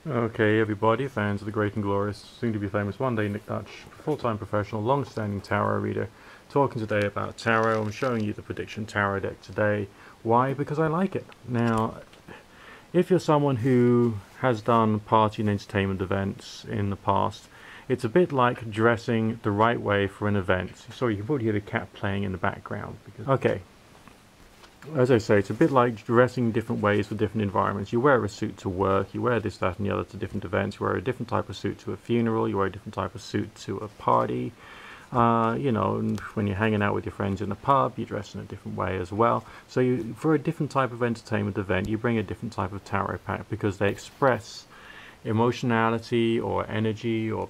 Okay, everybody, fans of the great and glorious, soon-to-be famous one-day Nick Dutch, full-time professional, long-standing tarot reader, talking today about tarot. I'm showing you the prediction tarot deck today. Why? Because I like it. Now, if you're someone who has done party and entertainment events in the past, it's a bit like dressing the right way for an event. So you can probably hear the cat playing in the background. Okay, as I say, it's a bit like dressing different ways for different environments. You wear a suit to work, you wear this, that and the other to different events, you wear a different type of suit to a funeral, you wear a different type of suit to a party. And when you're hanging out with your friends in a pub, you dress in a different way as well. So for a different type of entertainment event, you bring a different type of tarot pack because they express emotionality or energy or,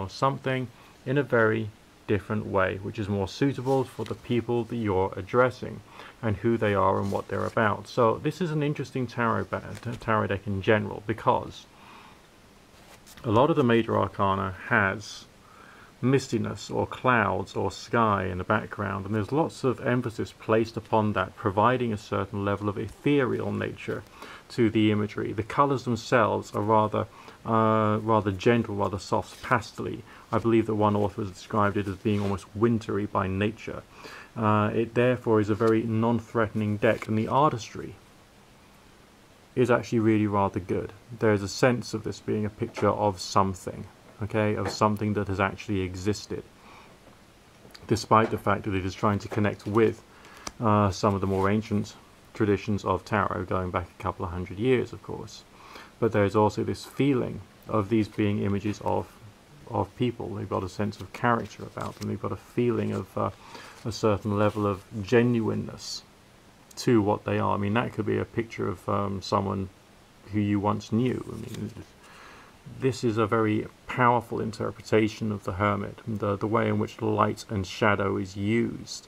something in a very different way, which is more suitable for the people that you're addressing and who they are and what they're about. So this is an interesting tarot deck in general because a lot of the major arcana has mistiness or clouds or sky in the background, and there's lots of emphasis placed upon that, providing a certain level of ethereal nature to the imagery. The colors themselves are rather gentle, rather soft, pastely. I believe that one author has described it as being almost wintry by nature. It therefore is a very non-threatening deck, and the artistry is actually really rather good. There's a sense of this being a picture of something, okay, of something that has actually existed, despite the fact that it is trying to connect with some of the more ancient traditions of tarot going back a couple of hundred years, of course. But there's also this feeling of these being images of people. They've got a sense of character about them. They've got a feeling of a certain level of genuineness to what they are. I mean, that could be a picture of someone who you once knew. I mean, this is a very powerful interpretation of the Hermit, the way in which light and shadow is used.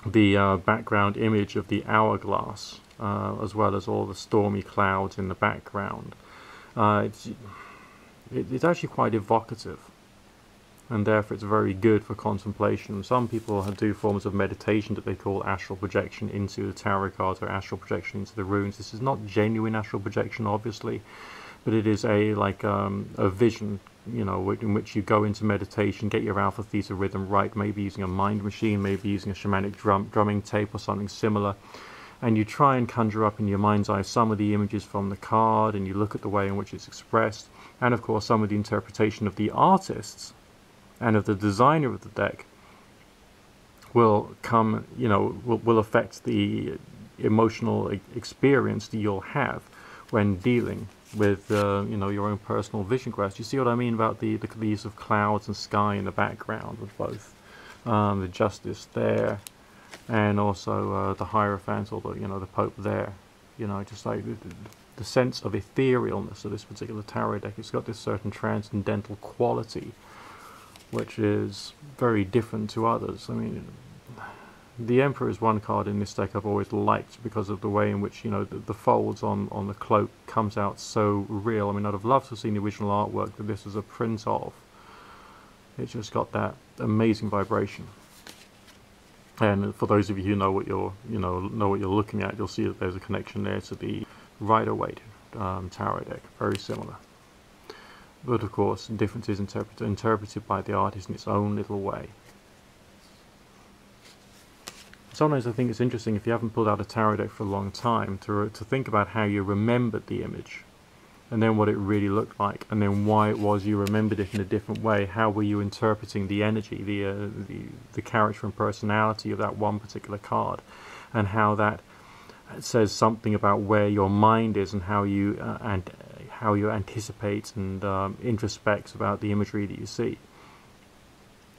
The background image of the hourglass, as well as all the stormy clouds in the background. It's actually quite evocative, and therefore it's very good for contemplation. Some people do forms of meditation that they call astral projection into the tarot cards or astral projection into the runes. This is not genuine astral projection, obviously, but it is a vision, in which you go into meditation, get your alpha theta rhythm right, maybe using a mind machine, maybe using a shamanic drumming tape or something similar, and you try and conjure up in your mind's eye some of the images from the card, and you look at the way in which it's expressed, and of course some of the interpretation of the artists and of the designer of the deck will come, will affect the emotional experience that you'll have when dealing with your own personal vision quest. You see what I mean about the use of clouds and sky in the background with both the Justice there and also the Hierophant, or the Pope there. Just like the sense of etherealness of this particular tarot deck. It's got this certain transcendental quality which is very different to others. I mean, the Emperor is one card in this deck I've always liked because of the way in which, the folds on the cloak comes out so real. I mean, I'd have loved to have seen the original artwork that this is a print of. It's just got that amazing vibration. And for those of you who know what you're looking at, you'll see that there's a connection there to the Rider-Waite tarot deck, very similar. But of course, difference is interpreted by the artist in its own little way. Sometimes I think it's interesting, if you haven't pulled out a tarot deck for a long time, to think about how you remembered the image, and then what it really looked like, and then why it was you remembered it in a different way. How were you interpreting the energy, the character and personality of that one particular card, and how that says something about where your mind is and how you anticipate and introspect about the imagery that you see.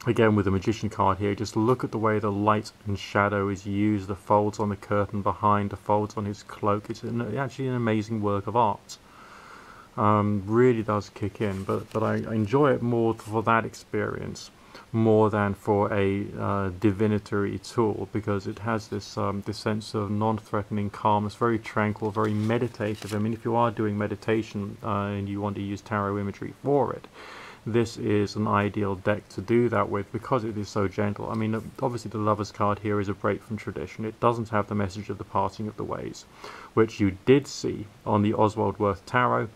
Again, with the Magician card here, just look at the way the light and shadow is used, the folds on the curtain behind, the folds on his cloak. It's actually an amazing work of art. Really does kick in, but I enjoy it more for that experience more than for a divinatory tool, because it has this sense of non-threatening calmness, very tranquil, very meditative. I mean, if you are doing meditation and you want to use tarot imagery for it, this is an ideal deck to do that with, because it is so gentle. I mean, obviously the Lover's card here is a break from tradition. It doesn't have the message of the parting of the ways, which you did see on the Oswald Worth Tarot,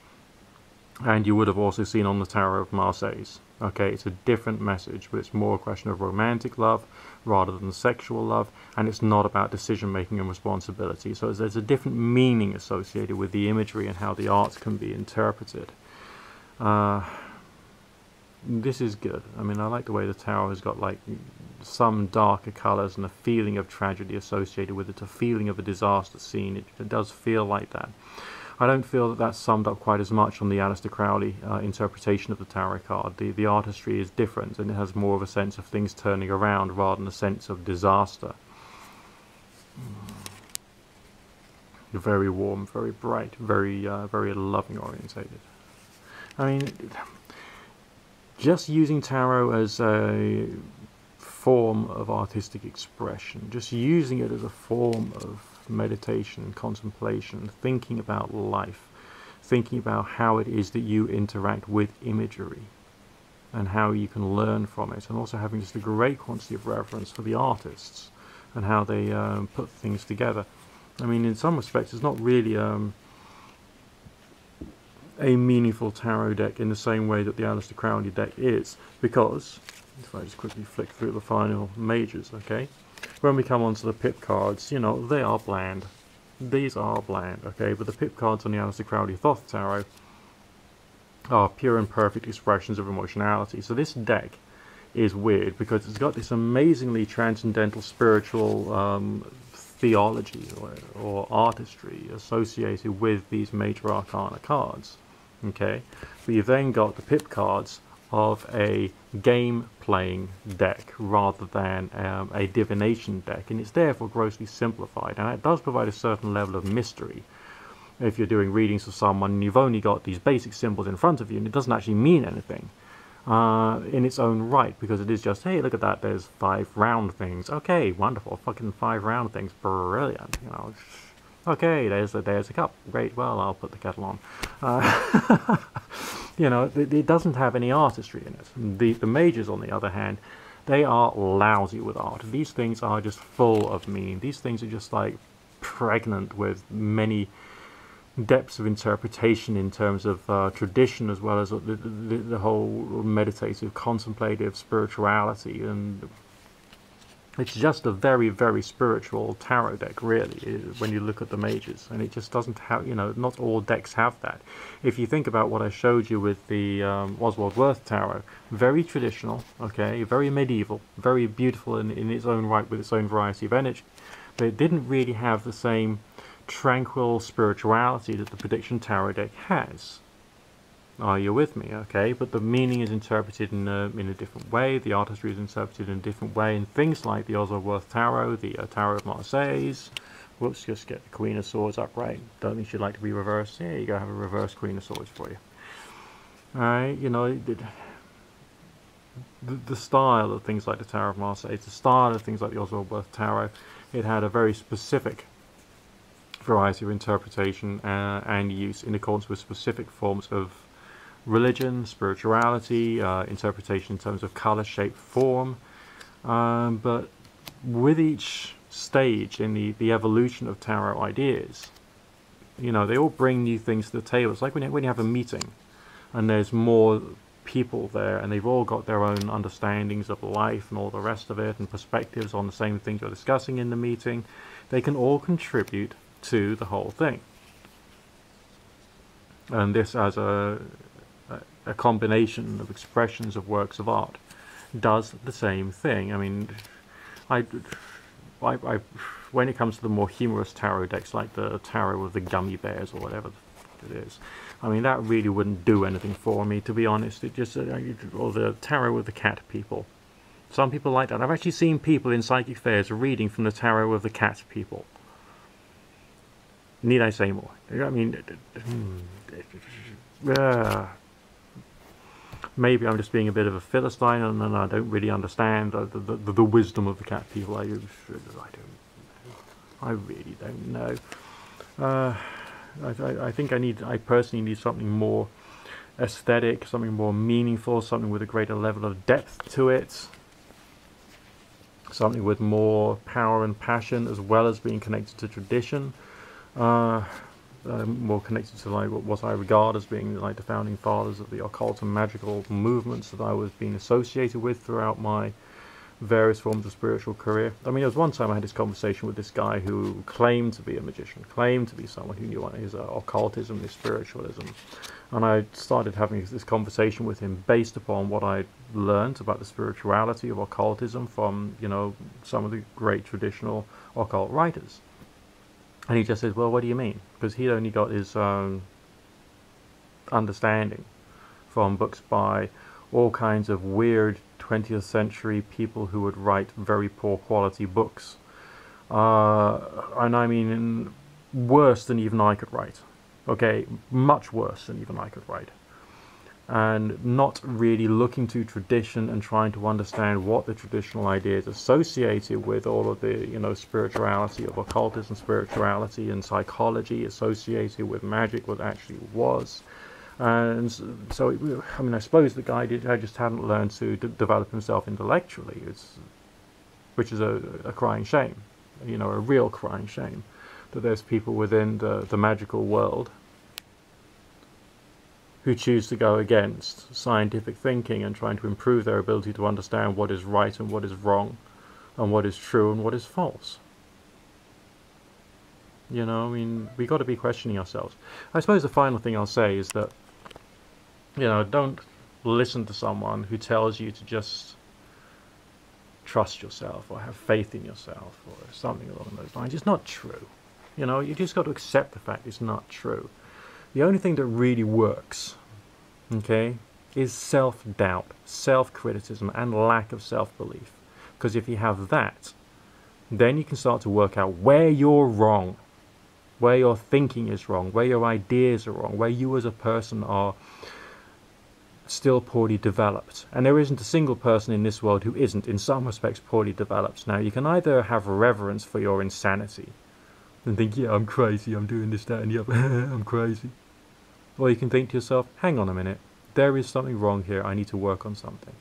And you would have also seen on the Tarot of Marseilles. Okay, it's a different message, but it's more a question of romantic love rather than sexual love, and it's not about decision making and responsibility. So there's a different meaning associated with the imagery and how the art can be interpreted. This is good. I mean, I like the way the tarot has got like some darker colours and a feeling of tragedy associated with it, a feeling of a disaster scene. It does feel like that. I don't feel that that's summed up quite as much on the Aleister Crowley interpretation of the tarot card. The artistry is different, and it has more of a sense of things turning around rather than a sense of disaster. Very warm, very bright, very loving orientated. I mean, just using tarot as a form of artistic expression, just using it as a form of meditation, contemplation, thinking about life, thinking about how it is that you interact with imagery and how you can learn from it, and also having just a great quantity of reverence for the artists and how they put things together. I mean, in some respects it's not really a meaningful tarot deck in the same way that the Aleister Crowley deck is, because if I just quickly flick through the final majors, okay, when we come onto the pip cards, you know, they are bland. These are bland, okay, but the pip cards on the Aleister Crowley Thoth Tarot are pure and perfect expressions of emotionality. So this deck is weird because it's got this amazingly transcendental spiritual theology or artistry associated with these major arcana cards, okay, but you've then got the pip cards of a game playing deck rather than a divination deck, and it's therefore grossly simplified, and it does provide a certain level of mystery. If you're doing readings of someone and you've only got these basic symbols in front of you and it doesn't actually mean anything in its own right, because it is just, hey, look at that, there's 5 round things, okay, wonderful, fucking 5 round things, brilliant, you know, okay, there's a cup, great, well, I'll put the kettle on. You know, it doesn't have any artistry in it. The majors, on the other hand, they are lousy with art. These things are just full of meaning. These things are just like pregnant with many depths of interpretation in terms of tradition, as well as the whole meditative, contemplative spirituality, and it's just a very, very spiritual tarot deck, really, when you look at the majors, and it just doesn't have, you know, not all decks have that. If you think about what I showed you with the Oswald Wirth Tarot, very traditional, okay, very medieval, very beautiful in its own right with its own variety of energy, but it didn't really have the same tranquil spirituality that the Prediction Tarot deck has. Are you with me? Okay, but the meaning is interpreted in a different way, the artistry is interpreted in a different way, and things like the Oswald Wirth Tarot, the Tarot of Marseilles, whoops, just get the Queen of Swords upright, don't think she'd like to be reversed, there you go, have a reverse Queen of Swords for you. Alright, you know, the style of things like the Tarot of Marseilles, the style of things like the Oswald Wirth Tarot, it had a very specific variety of interpretation and use in accordance with specific forms of religion, spirituality, interpretation in terms of color, shape, form, but with each stage in the evolution of tarot ideas, you know, they all bring new things to the table. It's like when you have a meeting and there's more people there and they've all got their own understandings of life and all the rest of it and perspectives on the same things you're discussing in the meeting. They can all contribute to the whole thing, and this as a combination of expressions of works of art does the same thing. I mean, I when it comes to the more humorous tarot decks like the Tarot of the Gummy Bears or whatever it is, I mean, that really wouldn't do anything for me, to be honest. It just, or the Tarot of the Cat People. Some people like that. I've actually seen people in psychic fairs reading from the Tarot of the Cat People. Need I say more? I mean, maybe I'm just being a bit of a Philistine and I don't really understand the wisdom of the cat people. I don't know. I really don't know. I think I personally need something more aesthetic, something more meaningful, something with a greater level of depth to it, something with more power and passion as well as being connected to tradition. more connected to like what I regard as being like the founding fathers of the occult and magical movements that I was being associated with throughout my various forms of spiritual career. I mean, there was one time I had this conversation with this guy who claimed to be a magician, claimed to be someone who knew his occultism, his spiritualism, and I started having this conversation with him based upon what I learned about the spirituality of occultism from, you know, some of the great traditional occult writers. And he just says, well, what do you mean? Because he only got his understanding from books by all kinds of weird 20th century people who would write very poor quality books. And I mean, worse than even I could write. Okay, much worse than even I could write. And not really looking to tradition and trying to understand what the traditional ideas associated with all of the, you know, spirituality of occultism, spirituality and psychology associated with magic what actually was. And so, I mean, I suppose the guy just hadn't learned to develop himself intellectually, which is a crying shame, you know, a real crying shame, that there's people within the magical world who choose to go against scientific thinking and trying to improve their ability to understand what is right and what is wrong, and what is true and what is false. You know, I mean, we got to be questioning ourselves. I suppose the final thing I'll say is that, you know, don't listen to someone who tells you to just trust yourself or have faith in yourself or something along those lines. It's not true. You know, you just got to accept the fact it's not true. The only thing that really works, okay, is self-doubt, self-criticism, and lack of self-belief. Because if you have that, then you can start to work out where you're wrong, where your thinking is wrong, where your ideas are wrong, where you as a person are still poorly developed. And there isn't a single person in this world who isn't, in some respects, poorly developed. Now, you can either have reverence for your insanity and think, yeah, I'm crazy, I'm doing this, that, and the other, I'm crazy. Or you can think to yourself, hang on a minute, there is something wrong here, I need to work on something.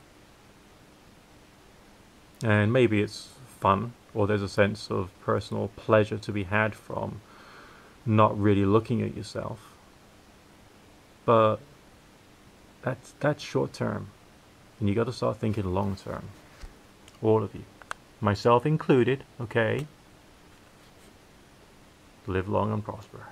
And maybe it's fun, or there's a sense of personal pleasure to be had from not really looking at yourself. But that's short term. And you got to start thinking long term. All of you. Myself included, okay? Live long and prosper.